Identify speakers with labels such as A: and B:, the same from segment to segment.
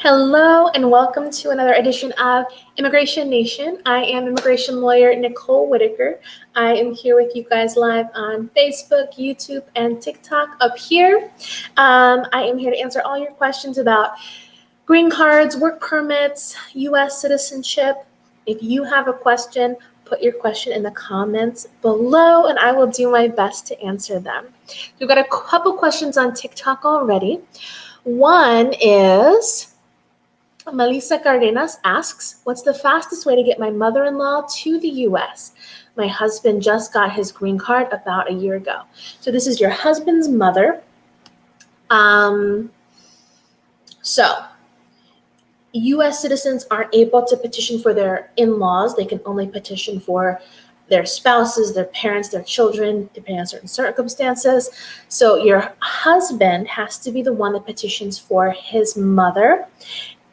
A: Hello and welcome to another edition of Immigration Nation. I am immigration lawyer Nicole Whitaker. I am here with you guys live on Facebook, YouTube, and TikTok up here. I am here to answer all your questions about green cards, work permits, U.S. citizenship. If you have a question, put your question in the comments below and I will do my best to answer them. We've got a couple questions on TikTok already. One is Melissa Cardenas asks, what's the fastest way to get my mother-in-law to the U.S.? My husband just got his green card about a year ago. So this is your husband's mother. So U.S. citizens aren't able to petition for their in-laws. They can only petition for their spouses, their parents, their children, depending on certain circumstances. So your husband has to be the one that petitions for his mother,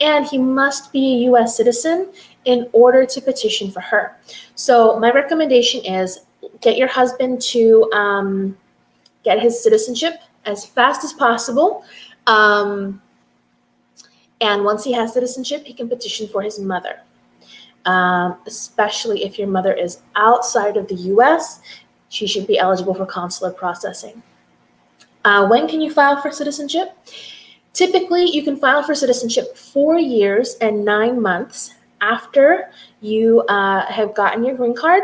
A: and he must be a U.S. citizen in order to petition for her. So my recommendation is get your husband to get his citizenship as fast as possible. And once he has citizenship, he can petition for his mother. Especially if your mother is outside of the U.S., she should be eligible for consular processing. When can you file for citizenship? Typically, you can file for citizenship 4 years and 9 months after you have gotten your green card.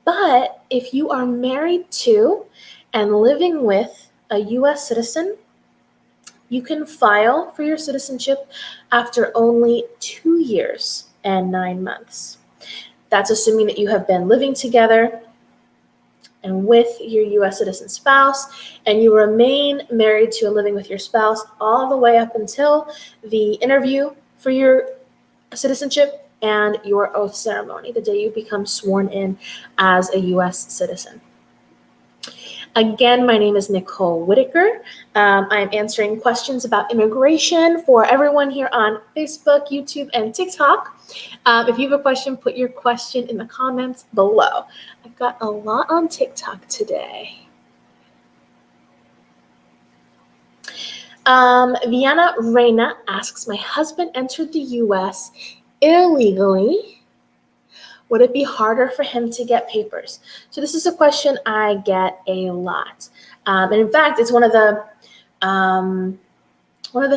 A: But if you are married to and living with a U.S. citizen, you can file for your citizenship after only 2 years and 9 months. That's assuming that you have been living together and with your U.S. citizen spouse, and you remain married to and living with your spouse all the way up until the interview for your citizenship and your oath ceremony, the day you become sworn in as a U.S. citizen. Again, my name is Nicole Whitaker. I'm answering questions about immigration for everyone here on Facebook, YouTube, and TikTok. If you have a question, put your question in the comments below. I've got a lot on TikTok today. Viana Reina asks, my husband entered the U.S. illegally. Would it be harder for him to get papers? So this is a question I get a lot. And in fact, it's one of the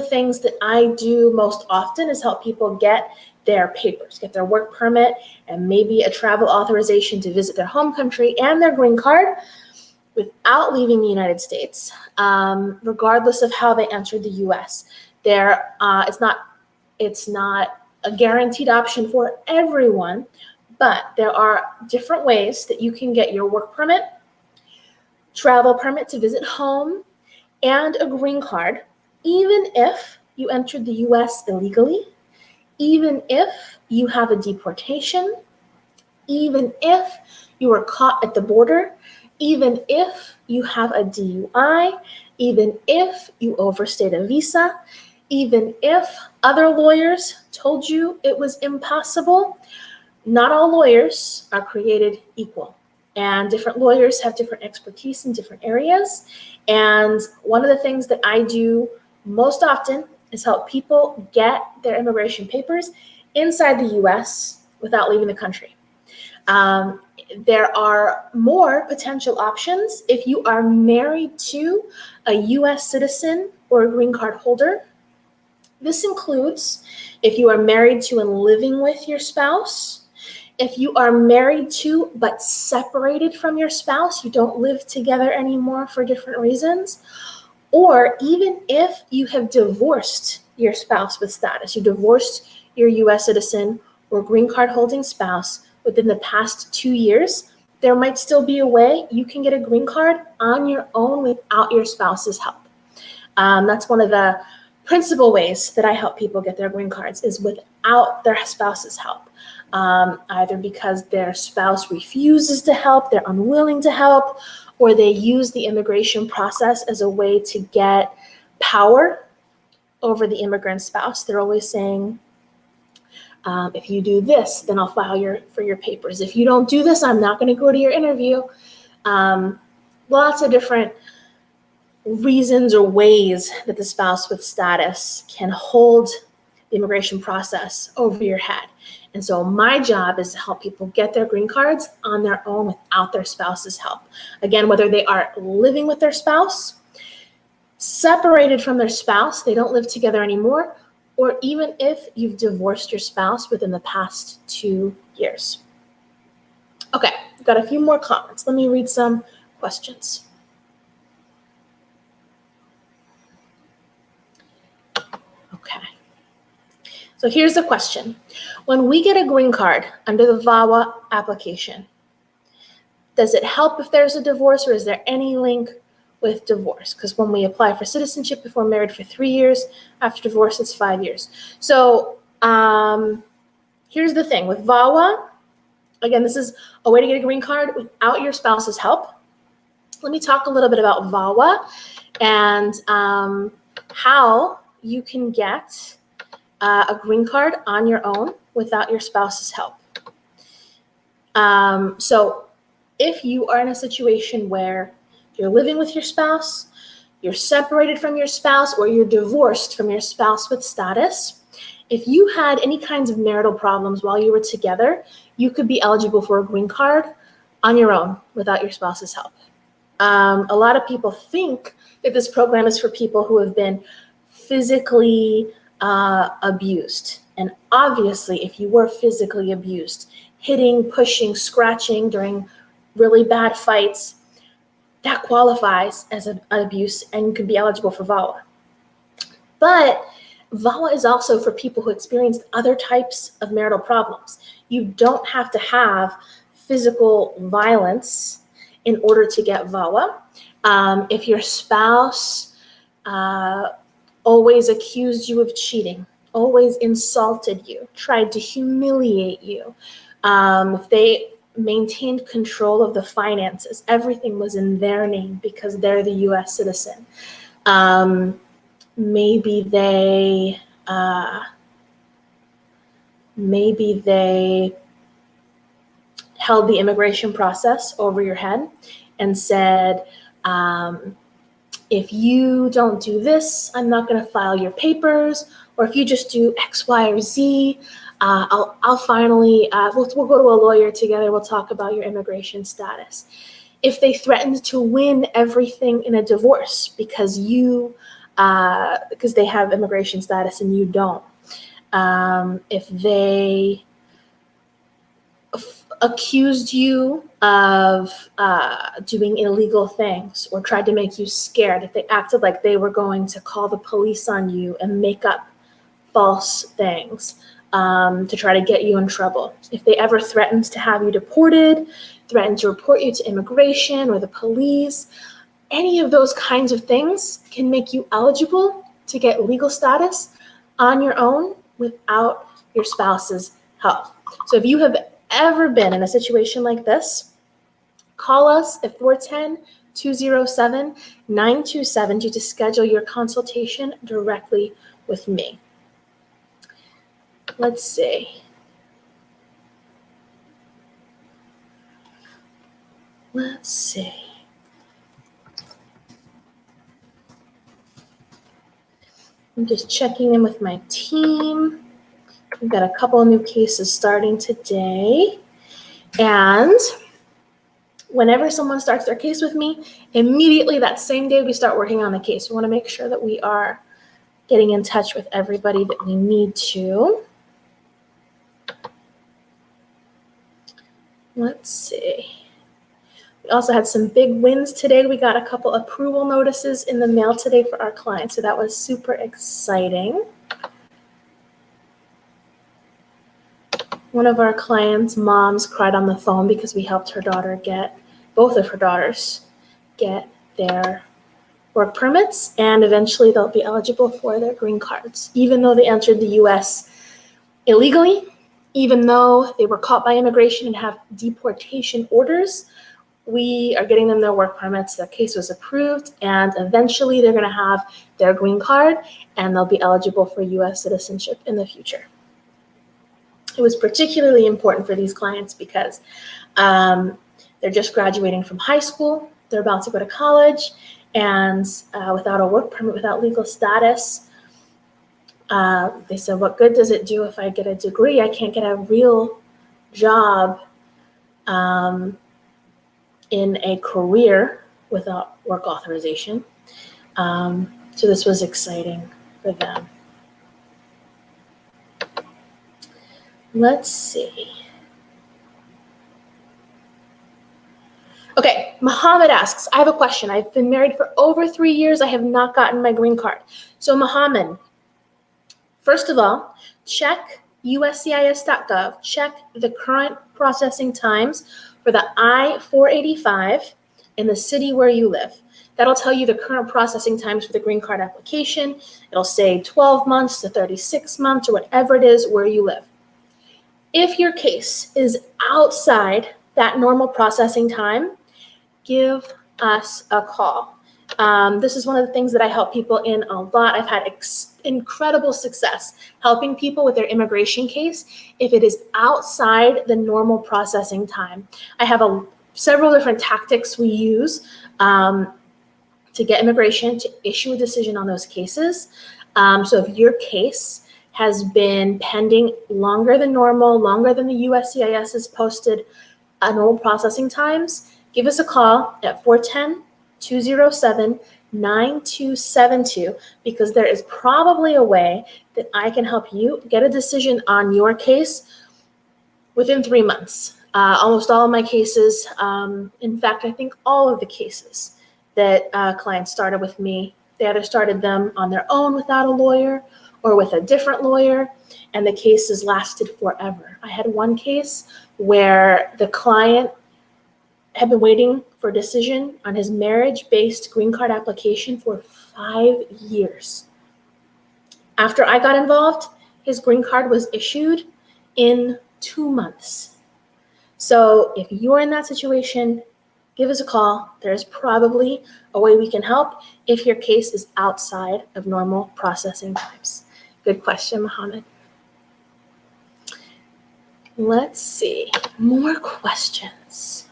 A: things that I do most often is help people get their papers, get their work permit, and maybe a travel authorization to visit their home country and their green card without leaving the United States, regardless of how they entered the U.S. It's not a guaranteed option for everyone, but there are different ways that you can get your work permit, travel permit to visit home, and a green card, even if you entered the U.S. illegally, even if you have a deportation, even if you were caught at the border, even if you have a DUI, even if you overstayed a visa, even if other lawyers told you it was impossible. Not all lawyers are created equal, and different lawyers have different expertise in different areas. And one of the things that I do most often is help people get their immigration papers inside the U.S. without leaving the country. There are more potential options if you are married to a U.S. citizen or a green card holder. This includes if you are married to and living with your spouse, if you are married to but separated from your spouse, you don't live together anymore for different reasons, or even if you have divorced your spouse with status, you divorced your U.S. citizen or green card holding spouse within the past 2 years, there might still be a way you can get a green card on your own without your spouse's help. That's one of the principal ways that I help people get their green cards is without their spouse's help. Either because their spouse refuses to help, they're unwilling to help, or they use the immigration process as a way to get power over the immigrant spouse. They're always saying, if you do this, then I'll file for your papers. If you don't do this, I'm not going to go to your interview. Lots of different reasons or ways that the spouse with status can hold the immigration process over your head. And so my job is to help people get their green cards on their own without their spouse's help. Again, whether they are living with their spouse, separated from their spouse, they don't live together anymore, or even if you've divorced your spouse within the past 2 years. Okay, we've got a few more comments. Let me read some questions. Okay. So here's the question. When we get a green card under the VAWA application, does it help if there's a divorce, or is there any link with divorce? Because when we apply for citizenship, if we're married for 3 years, after divorce, it's 5 years. So here's the thing. With VAWA, again, this is a way to get a green card without your spouse's help. Let me talk a little bit about VAWA and how you can get a green card on your own without your spouse's help. So if you are in a situation where you're living with your spouse, you're separated from your spouse, or you're divorced from your spouse with status, if you had any kinds of marital problems while you were together, you could be eligible for a green card on your own without your spouse's help. A lot of people think that this program is for people who have been physically abused. And obviously, if you were physically abused, hitting, pushing, scratching during really bad fights, that qualifies as an abuse and you can be eligible for VAWA. But VAWA is also for people who experienced other types of marital problems. You don't have to have physical violence in order to get VAWA. If your spouse always accused you of cheating, always insulted you, tried to humiliate you, if they maintained control of the finances, everything was in their name because they're the U.S. citizen. Maybe they held the immigration process over your head and said, if you don't do this, I'm not going to file your papers, or if you just do X, Y, or Z, I'll finally, we'll go to a lawyer together, we'll talk about your immigration status. If they threatened to win everything in a divorce because they have immigration status and you don't, if they accused you of doing illegal things or tried to make you scared, if they acted like they were going to call the police on you and make up false things to try to get you in trouble, if they ever threatened to have you deported, threatened to report you to immigration or the police, any of those kinds of things can make you eligible to get legal status on your own without your spouse's help. So if you have ever been in a situation like this, call us at 410-207-9272 to schedule your consultation directly with me. Let's see. I'm just checking in with my team. We've got a couple of new cases starting today. And whenever someone starts their case with me, immediately that same day we start working on the case. We want to make sure that we are getting in touch with everybody that we need to. Let's see. We also had some big wins today. We got a couple approval notices in the mail today for our clients, so that was super exciting. One of our clients' moms cried on the phone because we helped both of her daughters get their work permits, and eventually they'll be eligible for their green cards, even though they entered the U.S. illegally, even though they were caught by immigration and have deportation orders. We are getting them their work permits. Their case was approved, and eventually they're going to have their green card, and they'll be eligible for U.S. citizenship in the future. It was particularly important for these clients because they're just graduating from high school, they're about to go to college, and without a work permit, without legal status, They said, what good does it do if I get a degree? I can't get a real job in a career without work authorization. So this was exciting for them. Let's see. Okay, Mohammed asks, I have a question. I've been married for over 3 years. I have not gotten my green card. So Mohammed, first of all, check uscis.gov, check the current processing times for the I-485 in the city where you live. That'll tell you the current processing times for the green card application. It'll say 12 months to 36 months or whatever it is where you live. If your case is outside that normal processing time, give us a call. This is one of the things that I help people in a lot. I've had incredible success helping people with their immigration case if it is outside the normal processing time. I have several different tactics we use to get immigration to issue a decision on those cases. So if your case has been pending longer than normal, longer than the USCIS has posted normal processing times, give us a call at 410-207-9272 because there is probably a way that I can help you get a decision on your case within 3 months. Almost all of my cases, in fact, I think all of the cases that clients started with me, they either started them on their own without a lawyer or with a different lawyer, and the cases lasted forever. I had one case where the client had been waiting for a decision on his marriage-based green card application for 5 years. After I got involved, his green card was issued in 2 months. So if you're in that situation, give us a call. There's probably a way we can help if your case is outside of normal processing times. Good question, Mohammed. Let's see, more questions.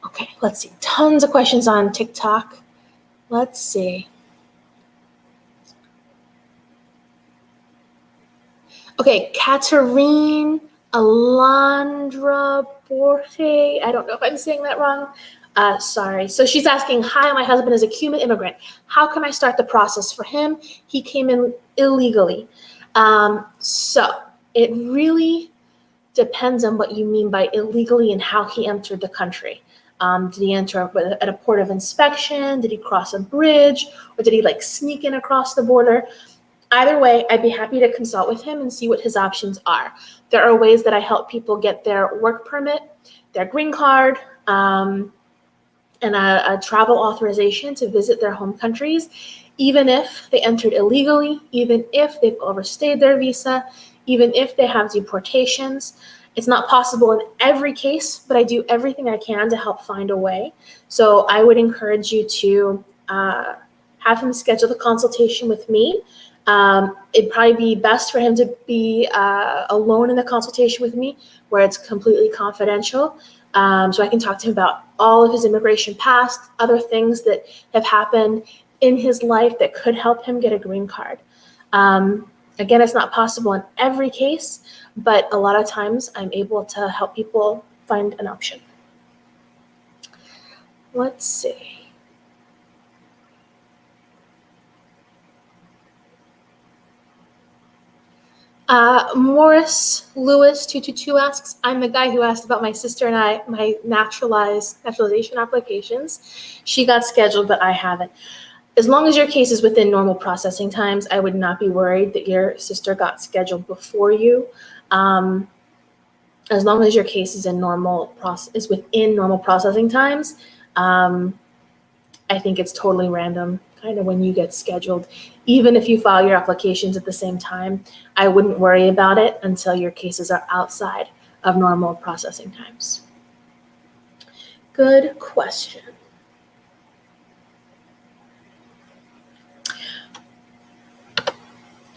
A: Okay, let's see, tons of questions on TikTok. Let's see. Okay, Katerine Alondra Borte. I don't know if I'm saying that wrong. Sorry. So she's asking, hi, my husband is a Cuban immigrant. How can I start the process for him? He came in illegally. So it really depends on what you mean by illegally and how he entered the country. Did he enter at a port of inspection? Did he cross a bridge? Or did he sneak in across the border? Either way, I'd be happy to consult with him and see what his options are. There are ways that I help people get their work permit, their green card, and a travel authorization to visit their home countries, even if they entered illegally, even if they've overstayed their visa, even if they have deportations. It's not possible in every case, but I do everything I can to help find a way. So I would encourage you to have him schedule the consultation with me. It'd probably be best for him to be alone in the consultation with me, where it's completely confidential. So I can talk to him about all of his immigration past, other things that have happened in his life that could help him get a green card. Again, it's not possible in every case, but a lot of times I'm able to help people find an option. Let's see. Morris Lewis 222 asks, I'm the guy who asked about my sister and I, my naturalization applications. She got scheduled, but I haven't. As long as your case is within normal processing times, I would not be worried that your sister got scheduled before you. As long as your case is within normal processing times, I think it's totally random kind of when you get scheduled. Even if you file your applications at the same time, I wouldn't worry about it until your cases are outside of normal processing times. Good question.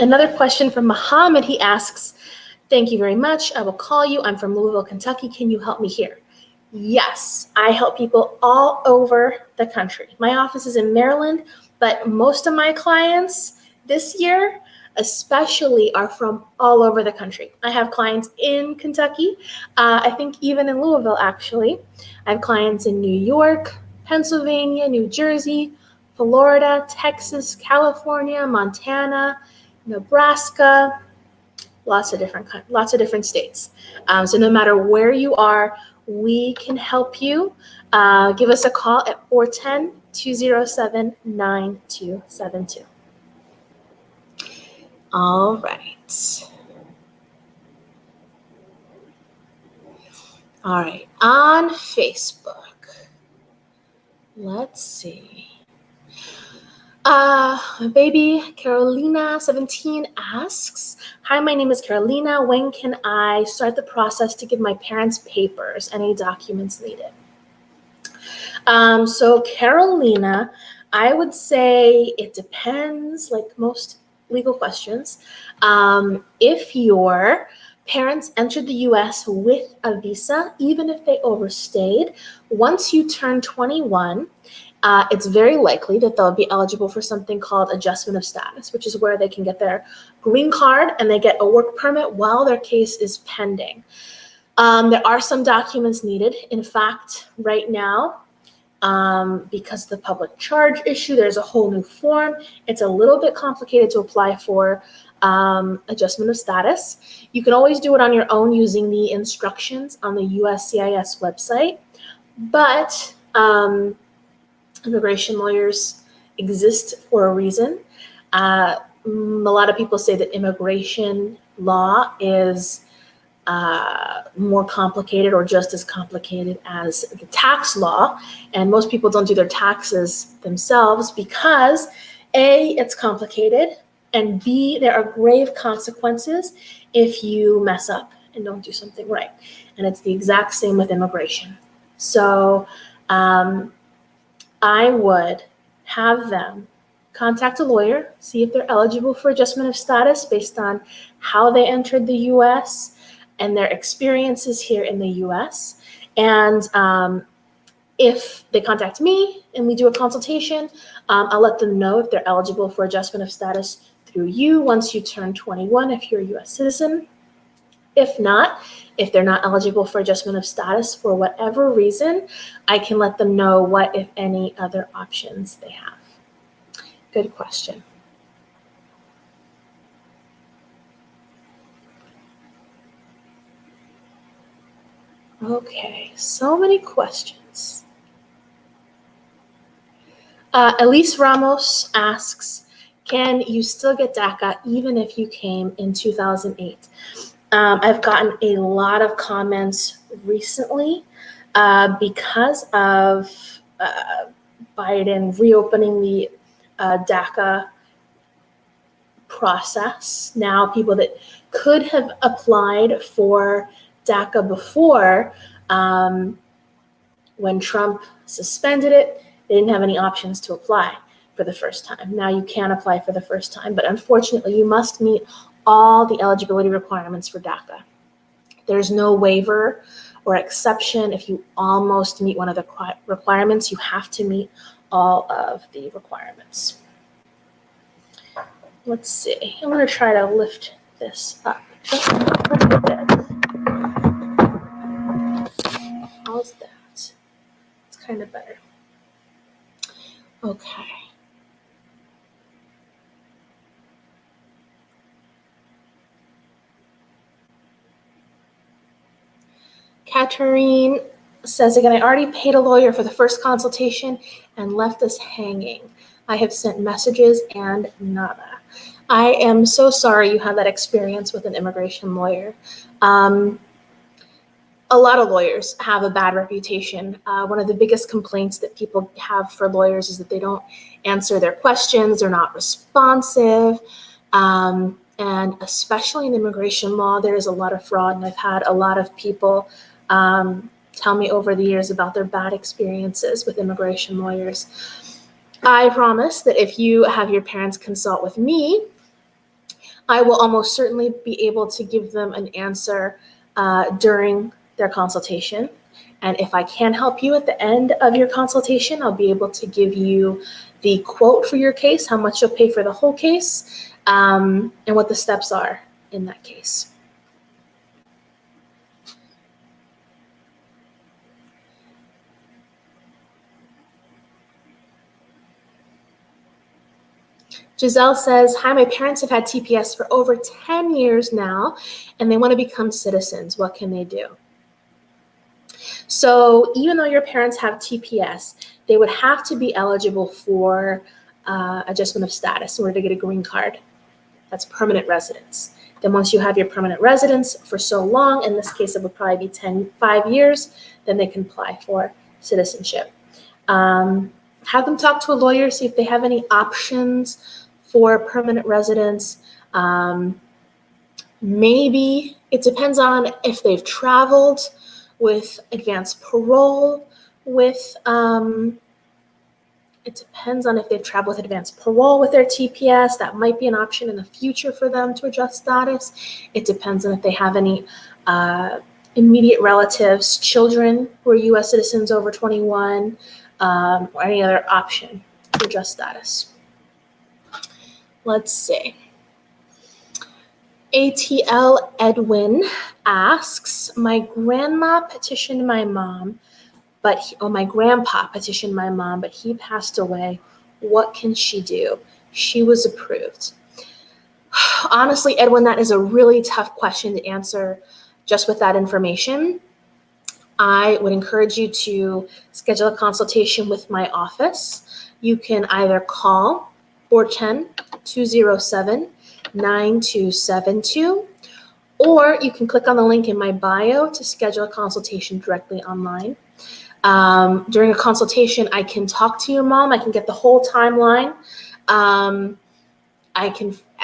A: Another question from Muhammad. He asks, Thank you very much. I will call you. I'm from Louisville, Kentucky. Can you help me here? Yes, I help people all over the country. My office is in Maryland, but most of my clients this year, especially, are from all over the country. I have clients in Kentucky, I think even in Louisville, actually. I have clients in New York, Pennsylvania, New Jersey, Florida, Texas, California, Montana, Nebraska, lots of different states. So no matter where you are, we can help you. Give us a call at 410-207-9272. All right. All right. On Facebook, let's see. Baby Carolina 17 asks, hi, my name is Carolina. When can I start the process to give my parents papers? Any documents needed? So Carolina, I would say it depends, like most legal questions. If your parents entered the US with a visa, even if they overstayed, once you turn 21, it's very likely that they'll be eligible for something called adjustment of status, which is where they can get their green card and they get a work permit while their case is pending. There are some documents needed. In fact, right now, because of the public charge issue, there's a whole new form. It's a little bit complicated to apply for adjustment of status. You can always do it on your own using the instructions on the USCIS website, but immigration lawyers exist for a reason. A lot of people say that immigration law is more complicated or just as complicated as the tax law. And most people don't do their taxes themselves because A, it's complicated, and B, there are grave consequences if you mess up and don't do something right. And it's the exact same with immigration. So I would have them contact a lawyer, see if they're eligible for adjustment of status based on how they entered the US and their experiences here in the US. And if they contact me and we do a consultation, I'll let them know if they're eligible for adjustment of status through you once you turn 21 if you're a US citizen. If not, if they're not eligible for adjustment of status for whatever reason, I can let them know what, if any, other options they have. Good question. Okay, so many questions. Elise Ramos asks, can you still get DACA even if you came in 2008? I've gotten a lot of comments recently because of Biden reopening the DACA process. Now, people that could have applied for DACA before, when Trump suspended it, they didn't have any options to apply for the first time. Now you can apply for the first time, but unfortunately, you must meet all the eligibility requirements for DACA. There's no waiver or exception. If you almost meet one of the requirements, you have to meet all of the requirements. Let's see. I'm going to try to lift this up just a little bit. How's that? It's kind of better. Okay. Katerine says again, I already paid a lawyer for the first consultation and left us hanging. I have sent messages and nada. I am so sorry you had that experience with an immigration lawyer. A lot of lawyers have a bad reputation. One of the biggest complaints that people have for lawyers is that they don't answer their questions, they're not responsive. And especially in immigration law, there is a lot of fraud. And I've had a lot of people tell me over the years about their bad experiences with immigration lawyers. I promise that if you have your parents consult with me, I will almost certainly be able to give them an answer during their consultation. And if I can help you at the end of your consultation, I'll be able to give you the quote for your case, how much you'll pay for the whole case, and what the steps are in that case. Giselle says, hi, my parents have had TPS for over 10 years now, and they want to become citizens. What can they do? So even though your parents have TPS, they would have to be eligible for adjustment of status in order to get a green card. That's permanent residence. Then once you have your permanent residence for so long, in this case it would probably be 5 years, then they can apply for citizenship. Have them talk to a lawyer, see if they have any options for permanent residence. Maybe it depends on if they've traveled with advanced parole, it depends on if they've traveled with advanced parole with their TPS. That might be an option in the future for them to adjust status. It depends on if they have any immediate relatives, children who are U.S. citizens over 21, or any other option to adjust status. Let's see. ATL Edwin asks, my grandma petitioned my mom, my grandpa petitioned my mom, but he passed away. What can she do? She was approved. Honestly, Edwin, that is a really tough question to answer just with that information. I would encourage you to schedule a consultation with my office. You can either call 410-207-9272, or you can click on the link in my bio to schedule a consultation directly online. During a consultation, I can talk to your mom. I can get the whole timeline. I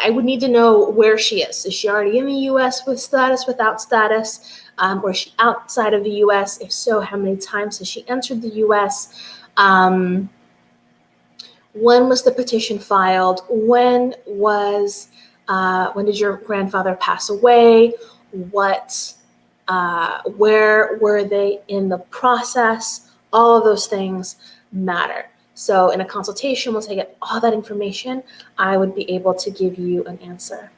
A: would need to know where she is. Is she already in the U.S. with status, without status? Or is she outside of the U.S.? If so, how many times has she entered the U.S.? When was the petition filed? When did your grandfather pass away? Where were they in the process? All of those things matter. So in a consultation, once I get all that information, I would be able to give you an answer.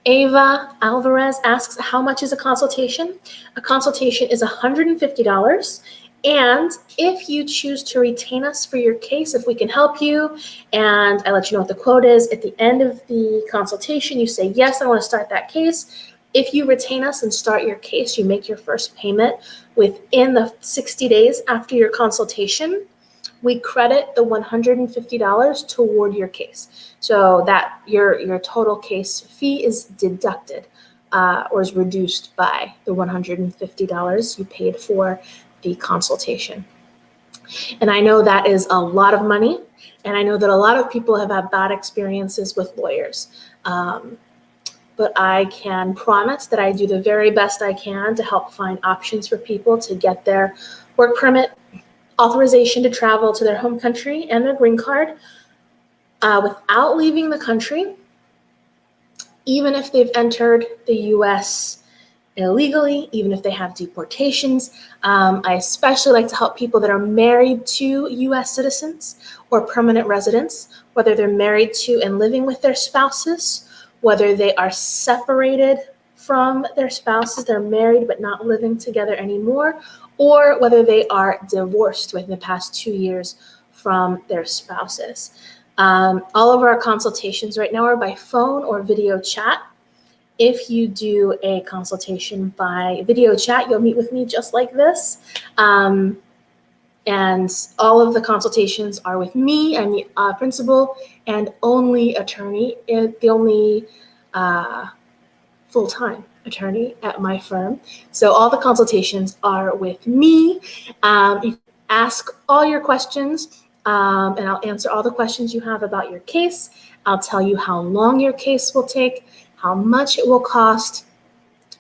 A: Ava Alvarez asks, how much is a consultation? A consultation is $150. And if you choose to retain us for your case, if we can help you, and I let you know what the quote is, at the end of the consultation, you say, yes, I want to start that case. If you retain us and start your case, you make your first payment within the 60 days after your consultation, we credit the $150 toward your case. So that your total case fee is deducted or is reduced by the $150 you paid for the consultation. And I know that is a lot of money, and I know that a lot of people have had bad experiences with lawyers. But I can promise that I do the very best I can to help find options for people to get their work permit, authorization to travel to their home country, and their green card without leaving the country, even if they've entered the U.S. illegally, even if they have deportations. I especially like to help people that are married to U.S. citizens or permanent residents, whether they're married to and living with their spouses, whether they are separated from their spouses, they're married but not living together anymore, or whether they are divorced within the past 2 years from their spouses. All of our consultations right now are by phone or video chat. If you do a consultation by video chat, you'll meet with me just like this. And all of the consultations are with me. I'm the principal and only attorney, the only full-time attorney at my firm. So all the consultations are with me. You ask all your questions, and I'll answer all the questions you have about your case. I'll tell you how long your case will take, how much it will cost,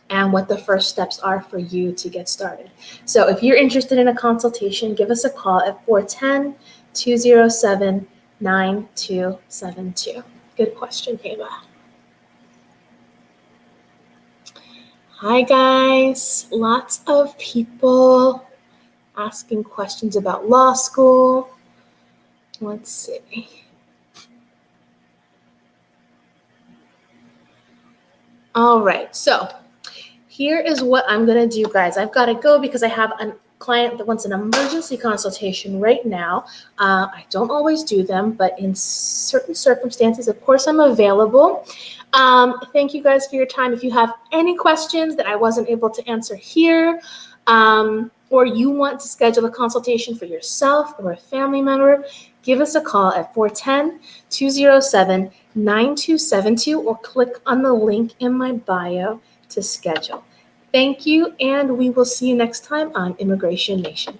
A: and what the first steps are for you to get started. So if you're interested in a consultation, give us a call at 410-207-9272. 9272. Good question, Ava. Hi, guys. Lots of people asking questions about law school. Let's see. All right, so here is what I'm gonna do, guys. I've got to go because I have a client that wants an emergency consultation right now. I don't always do them, but in certain circumstances, of course, I'm available. Thank you guys for your time. If you have any questions that I wasn't able to answer here, or you want to schedule a consultation for yourself or a family member, give us a call at 410-207-9272 or click on the link in my bio to schedule. Thank you, and we will see you next time on Immigration Nation.